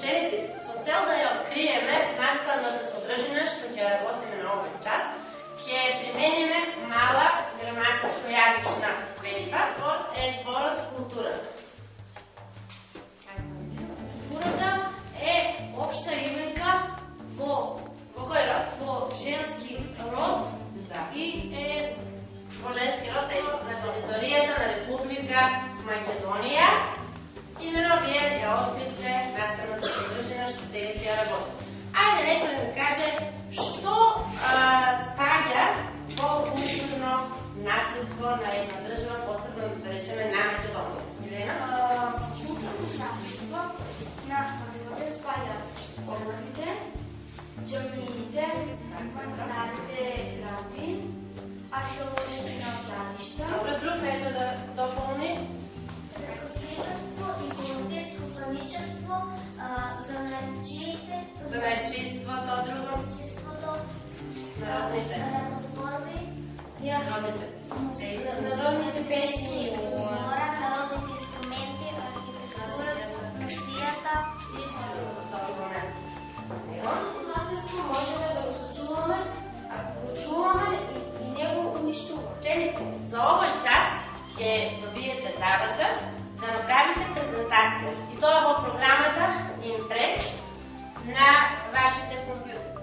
учениците. Со цел да ја откриеме наставната содржина што ќе работиме на овој час, ќе примениме мала граматичко-јазична вежба е зборот културата. Културата е општа именка во кој род? Во женски род и е во женски род е на територијата на Република Македонија. Имено вие ја открите наставната содржина што сега ќе ја работи. Ајде некој да ми каже што спаѓа во културно наследство на една држава, посебно да речеме на Македонија. Илена? културно наследство на Македонија спаѓаат образите, џамиите, старите градби, археолошки наоѓалишта. Добро, друг некој да дополни? Свидетелство, иконописко храничарство, занајчиството, друго, народните, работотворби, Народните песни, народните инструменти, архитектурата, красијата и добро момент. Народното наследство можеме да го сочуваме, ако го чуваме и не го уништуваме. Ученици, за овој час ќе добиете задача да направите презентација и тоа во програмата Импрес на вашите компјутери.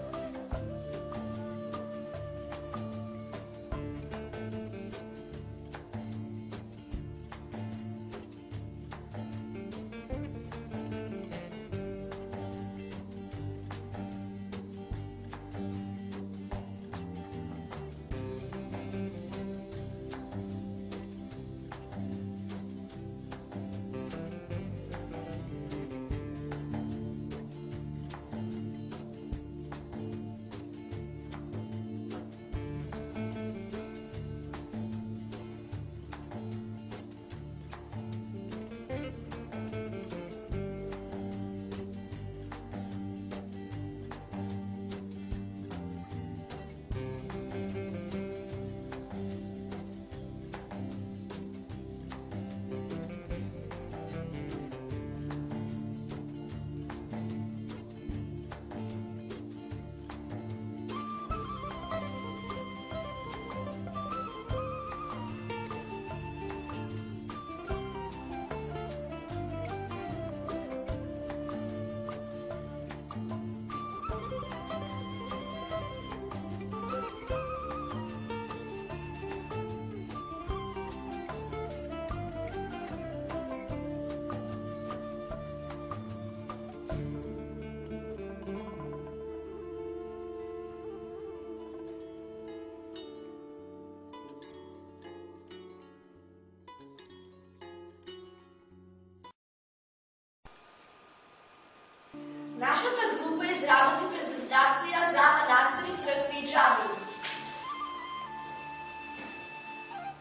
Нашата група изработи презентација за манастири, цркви и џамии.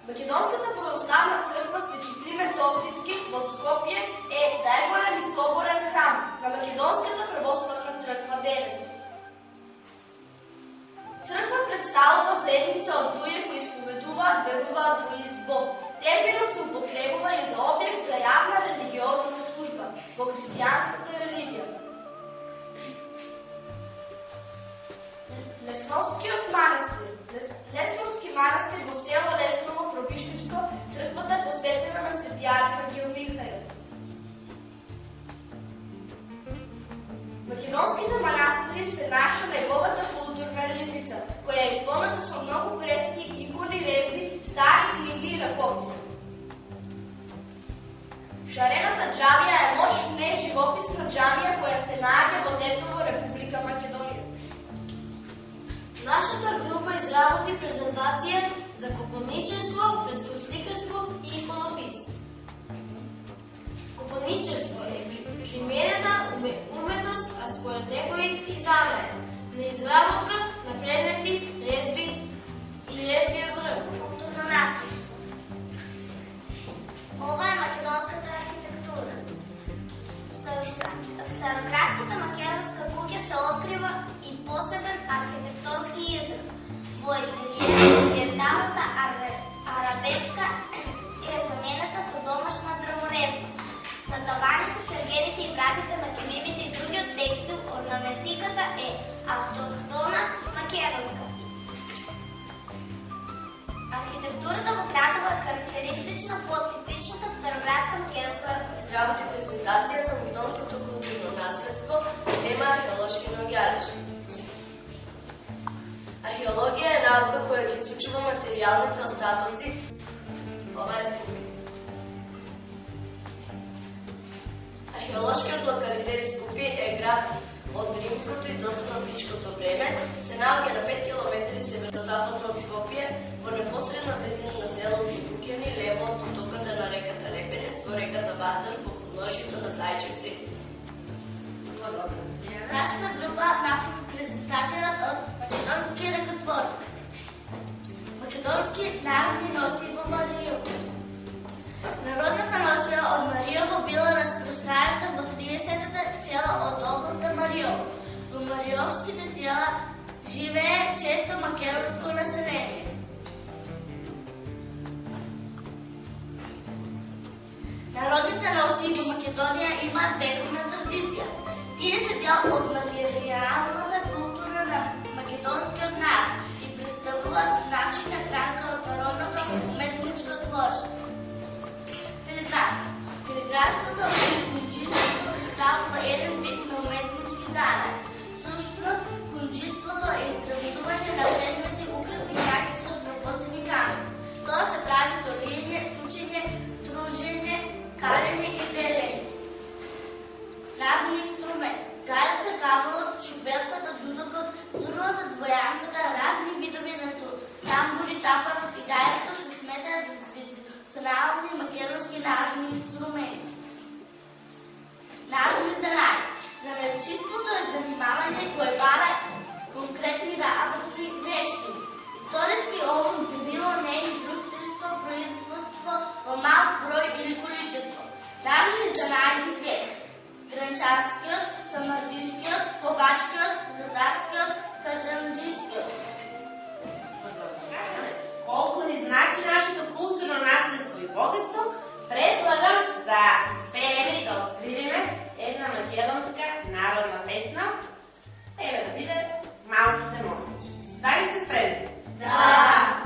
Македонската православна црква Свети Климент Охридски во Скопје е најголем и соборен храм на Македонската православна црква денес. Црква представува заедница од луѓе кои исповедуваат, веруваат во ист Бог. Терминот се употребува и за објект за јавна религиозна служба во христијанската религија. Лесновски манастир во село Лесново, Пробишливско, црквата е посветена на Свети Архангел Михаил. Македонските манастири се наша најбогата културна ризница, која е исполната со многу фрески, икони, резби, стари книги и ракописи. Шарената џамија е мощна живописна џамија која се наоѓа во Тетово, Република Македонија. Нашата група изработи презентација за копелничество, фрескосликарство и иконопис. Копелничество е применета уметност, а според некои и занајот на изработка на предмети, резби и резби од дрво. Културно наследство. Ова е македонската архитектура. Староградската македонска куќа се открива и посебен архитектонски израз. Во интериерната арабеска е заменета со домашна дрворезба. На таваните, сергените и вратите на килимите и други Автохтона македонска. Архитектурата во градот е характеристична по типичната староградска македонска Изработи презентација за македонското културно наследство по тема археолошки наоѓалишта. Археологија е наука која ги изучува материјалните остатоци. Ова е скуп. Археолошкиот локалитет Скупје е град од римското и доцно античкото време, се наоѓа на 5 км северозападно од Скопје, во непосредна близина на село Ликукјани, лево од оттоката на реката Лепенец, во реката Вардар, по подножјето на Зајчев рек. Нашата група направи презентацијата од македонски рекотвор. Македонски народни носиво Маријово. Народната носија од Маријово била распространета во 30-та села од областа Маријово. Во маријовските села живее често македонско население. Народните носии во Македонија имаат вековна традиција. Тие се дел од материјалната култура на македонскиот народ и представуваат значајна гранка од народното уметничко творство. Филигранското кунџиството представува еден вид на уметнички занат. Всушност, кунџиството е изработување на предмети украсени со драгоцени камени. Тоа се прави со лиење, сучење, стружење, калење и пелење. Народни инструмент. Гајата, кавалот, шубелката, дудокот, зурната, двојанката, разни видови на тамбури, тапанот и дајрето се сметаат за традиционални македонски народни инструменти. Народни занаји. Занајчиството е занимавање кое бара конкретни работни вештини. Историски ово би било неиндустријско производство во мал број или количество. Народни занаји се гранчарскиот, самарџискиот, ковачкиот, задарскиот, кажанџискиот. Колку ни значи нашето културно наследство и богатство, предлагам да спееме и да отсвириме една македонска народна песна. Еве да биде Малките момци. Дали сте спремни? Да!